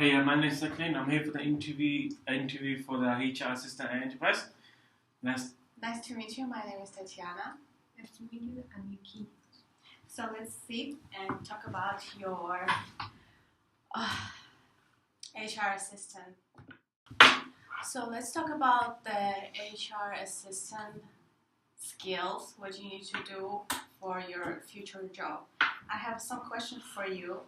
Hey, my name is Declan. I'm here for the interview for the HR assistant at Enterprise. Nice to meet you. My name is Tatiana. Nice to meet you. I'm Yuki. So let's sit and talk about your HR assistant. So let's talk about the HR assistant skills, what you need to do for your future job. I have some questions for you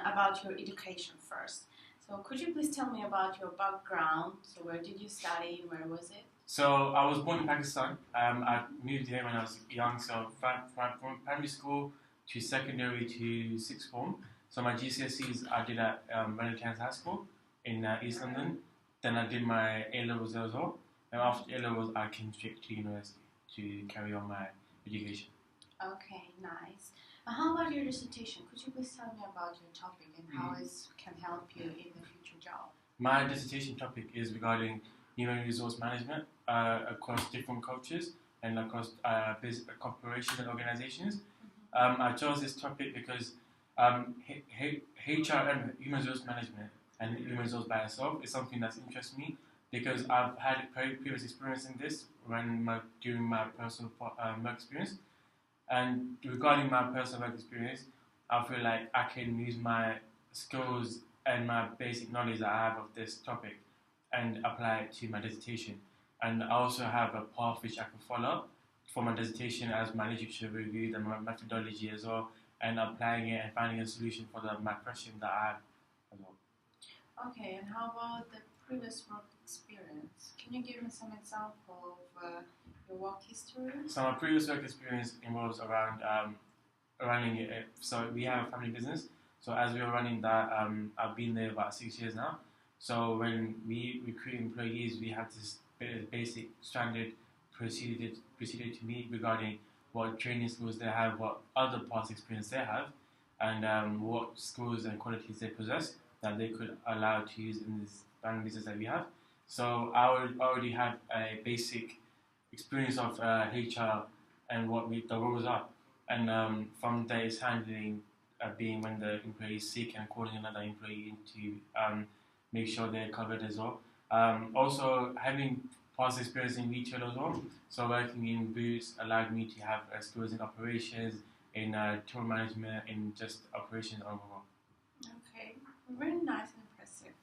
about your education first. So could you please tell me about your background? So where did you study and where was it? So I was born in Pakistan. I moved here when I was young, so from primary school to secondary to sixth form. So my GCSEs I did at Wellington High School in East London. Then I did my A-levels as well. And after A-levels I came straight to university to carry on my education. Okay, nice. How about your dissertation? Could you please tell me about your topic and how it can help you in the future job? My dissertation topic is regarding human resource management across different cultures and across corporations and organizations. I chose this topic because HR and human resource management and human resource by itself is something that interests me because I've had previous experience in this during my personal work experience. And regarding my personal work experience, I feel like I can use my skills and my basic knowledge that I have of this topic and apply it to my dissertation. And I also have a path which I can follow for my dissertation as my literature review and my methodology as well, and applying it and finding a solution for my question that I have as well. Okay, and how about the previous work experience? Can you give me some example of your work history? So my previous work experience involves around running it. So we have a family business. So as we were running that, I've been there about 6 years now. So when we recruit employees, we have this basic standard procedure to meet regarding what training skills they have, what other past experience they have, and what skills and qualities they possess that they could allow to use in this family business that we have. So I already have a basic experience of HR and what the roles are, and from there is handling being when the employee is sick and calling another employee in to make sure they're covered as well. Also having past experience in retail as well, so working in booths allowed me to have skills in operations, in tour management, in just operations overall. Okay, very nice and impressive.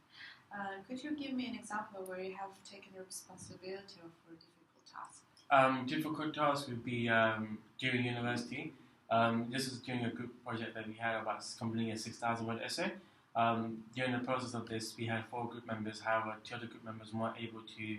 Could you give me an example where you have taken the responsibility of a difficult task? Difficult tasks would be during university. This is during a group project that we had about completing a 6,000 word essay. During the process of this, we had 4 group members. However, 2 other group members weren't able to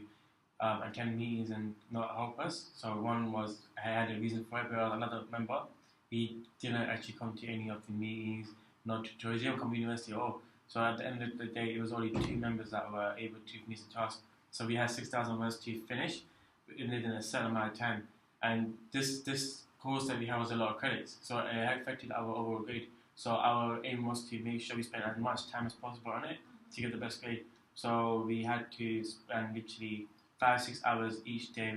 attend meetings and not help us. So one had a reason for it, but another member, he didn't actually come to any of the meetings, not to come to university at all. So at the end of the day, it was only 2 members that were able to finish the task. So we had 6,000 words to finish within a certain amount of time. And this course that we had was a lot of credits, so it affected our overall grade. So our aim was to make sure we spent as much time as possible on it to get the best grade. So we had to spend literally 5-6 hours each day,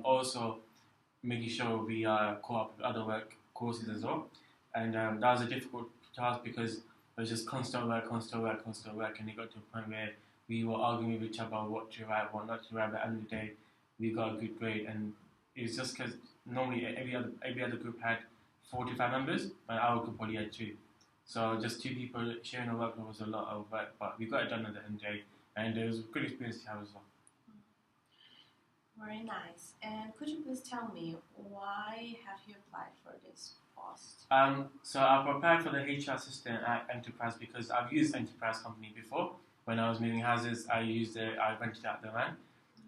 also making sure we caught up with other work courses as well. And that was a difficult task because it was just constant work, and it got to a point where we were arguing with each other what to write, what not to write. But at the end of the day, we got a good grade, and it was just because normally every other group had 45 members, but our group only had 2. So just 2 people sharing the workload was a lot of work, but we got it done at the end of the day, and it was a good experience to have as well. Very nice. And could you please tell me why have you applied for this post? So I've applied for the HR assistant at Enterprise because I've used Enterprise company before. When I was moving houses, I rented out the van.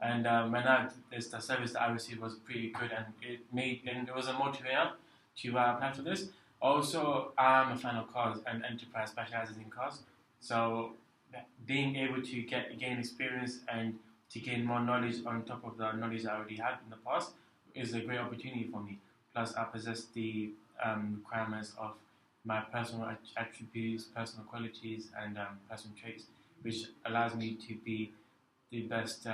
And the service that I received was pretty good, and it was a motivator to apply for this. Also, I'm a fan of cars, and Enterprise specializes in cars. So being able to gain experience and to gain more knowledge on top of the knowledge I already had in the past is a great opportunity for me. Plus, I possess the requirements of my personal attributes, personal qualities, and personal traits, which allows me to be the best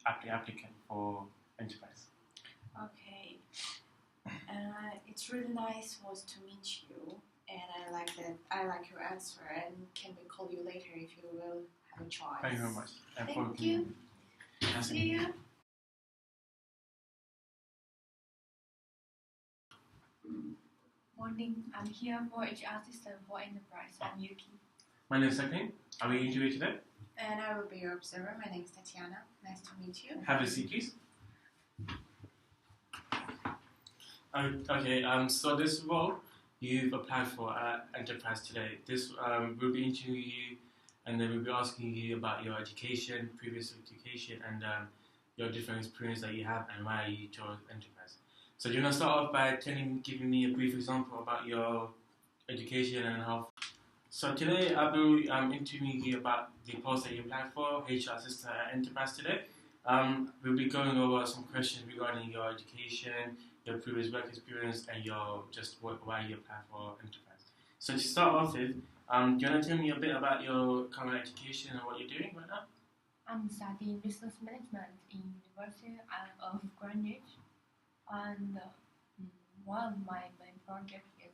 applicant for Enterprise. Okay, it's really nice to meet you. and I like that. I like your answer, and can we call you later if you will have a choice? Thank you very much. And Thank you. See you. Morning. I'm here for HR assistant for enterprise. I'm Yuki. My name is Sakhin. Are we interviewing today? And I will be your observer. My name is Tatiana. Nice to meet you. Have a seat, please. Okay. So this role you've applied for at Enterprise today. This we'll be interviewing you, and then we'll be asking you about your education, previous education, and your different experience that you have, and why you chose Enterprise. So do you want to start off by giving me a brief example about your education and how? So today I'll be interviewing you about the post that you applied for, HR assistant at Enterprise today. We'll be going over some questions regarding your education, your previous work experience, and your just why you applied for Enterprise. So to start off with, do you want to tell me a bit about your current education and what you're doing right now? I'm studying business management in University of Greenwich, and one of my main projects is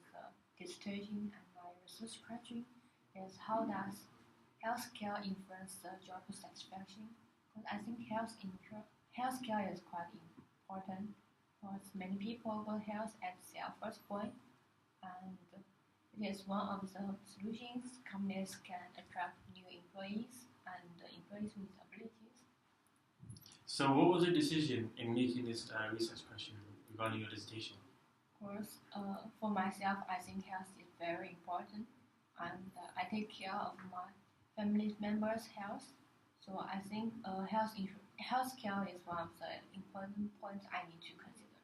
dissertation, and my research question is how does healthcare influence the job satisfaction? Because I think healthcare is quite important because many people put health at their first point, and it is one of the solutions companies can attract new employees and employees with abilities. So what was your decision in making this research question regarding your dissertation? Of course, for myself, I think health is very important, and I take care of my family members' health. So I think healthcare is one of the important points I need to consider.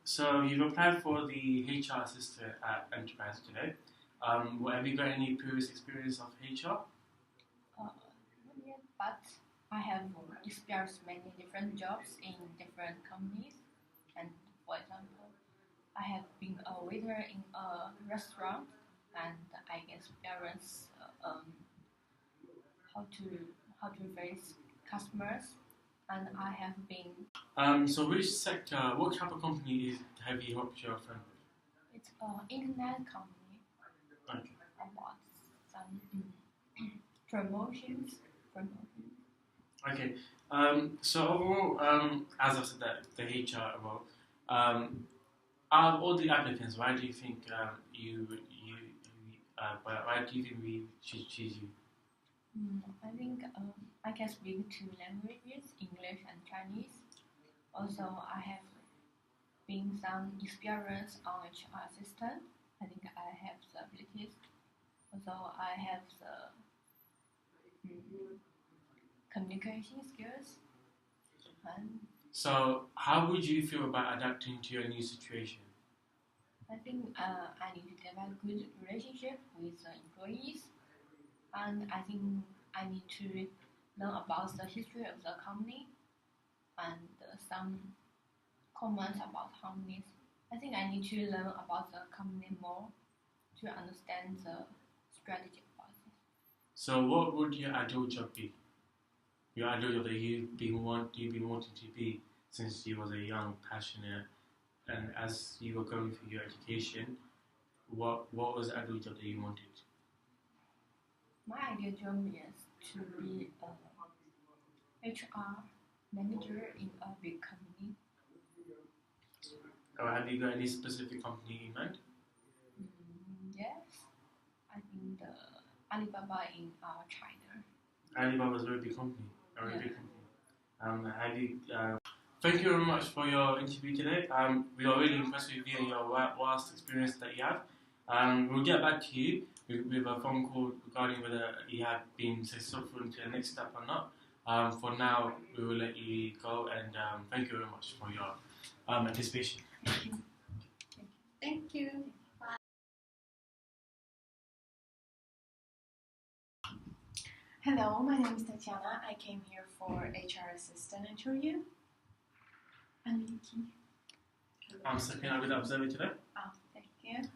So you've applied for the HR assistant at Enterprise today. Have you got any previous experience of HR? Not yet, but I have experienced many different jobs in different companies. And for example, I have been a waiter in a restaurant, and I experience how to face customers, and I have been. So which sector, what type of company have you helped your friend with? It's an internet company Okay. about some promotions. Okay. So overall, as I said, that the HR role, out of all the applicants, why do you think why do you think we should choose you? I think I can speak two languages, English and Chinese. Also, I have been some experience on HR assistant. I think I have the abilities. Also, I have the communication skills. And So how would you feel about adapting to your new situation? I think I need to develop good relationship with the employees, and I think I need to learn about the history of the company and some comments about companies. I think I need to learn about the company more to understand the strategy about it. So what would your ideal job be? Your ideal job that you've been wanting to be since you was a young, passionate, and as you were going through your education, what was the ideal job that you wanted? My ideal job is to be a HR manager in a big company. Or have you got any specific company in mind? Yes, I think the Alibaba in China. Alibaba is a very big company. Yeah. Big company. Thank you very much for your interview today. We are really impressed with you and your vast experience that you have. We'll get back to you with a phone call regarding whether you have been successful into the next step or not. For now, we will let you go, and thank you very much for your anticipation. Thank you. Hello, my name is Tatiana. I came here for HR assistant interview. I'm Yuki. I'm Sakhin. I'll be the observer today. Oh, thank you.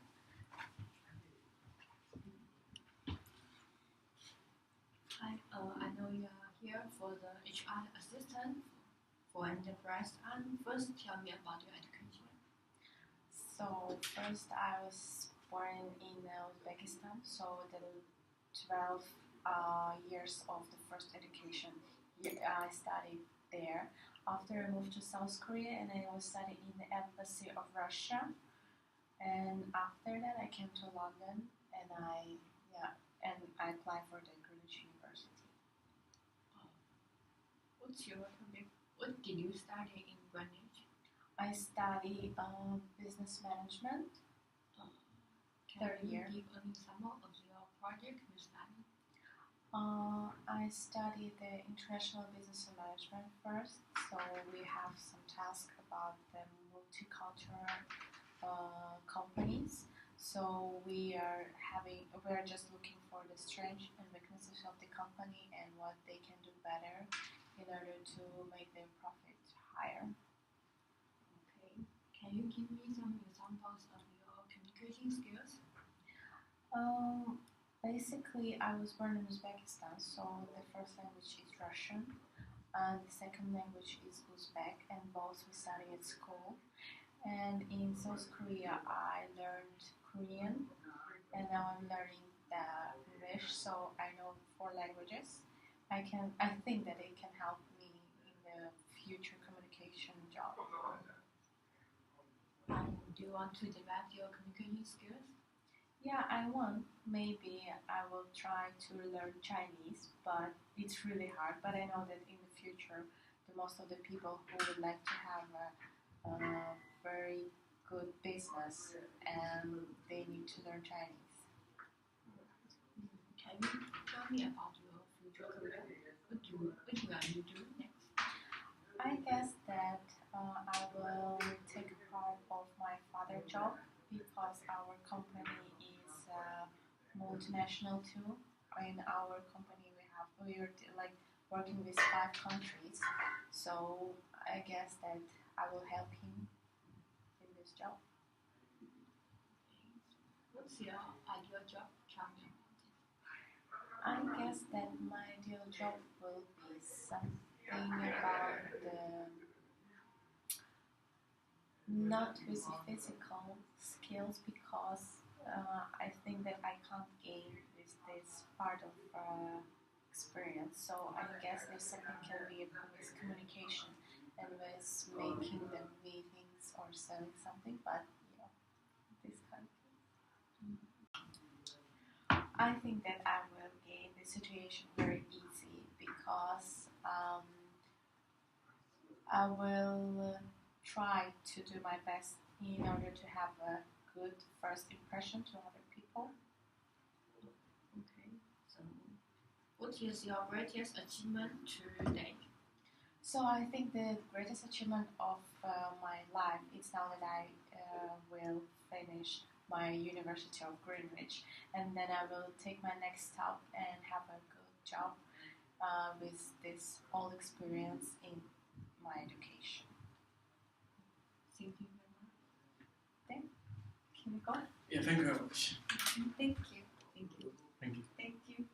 I know you are here for the HR assistant for enterprise. And first, tell me about your education. So first I was born in Uzbekistan, so the 12 years of the first education I studied there. After I moved to South Korea and I was studying in the embassy of Russia. And after that, I came to London and I applied for the Greenwich University. What's your topic? What did you study in Greenwich? I study business management. Can Third you year. give an example of your project you studied? I studied the international business and management first, so we have some tasks about the multicultural companies. So we are just looking for the strengths and weaknesses of the company and what they can do better in order to make their profit higher. Okay. Can you give me some examples of your communication skills? Basically, I was born in Uzbekistan, so the first language is Russian, and the second language is Uzbek, and both we study at school. And in South Korea, I learned Korean, and now I'm learning the English, so I know 4 languages. I think that it can help me in the future communication job. And do you want to develop your communication skills? Yeah, I want. Maybe I will try to learn Chinese, but it's really hard. But I know that in the future, most of the people who would like to have a very good business and they need to learn Chinese. Can you tell me about your future career? What will you do next? I guess that I will take a part of my father's job because our company is multinational too. In our company, we're like working with 5 countries, so I guess that I will help him in this job. What's your ideal job? Tell me about it. I guess that my ideal job will be something about not with physical skills because I think that I can't gain with this part of experience. So I guess there's something can be with communication and with making the meetings or selling something, but this kind of thing. I think that I will gain the situation very easy because I will try to do my best in order to have a good first impression to other people. Okay. So, what is your greatest achievement to date? So I think the greatest achievement of my life is now that I will finish my University of Greenwich, and then I will take my next step and have a good job with this whole experience in my education. Thank you very much. Then, can we go? Yeah, thank you very much. Thank you. Thank you. Thank you. Thank you.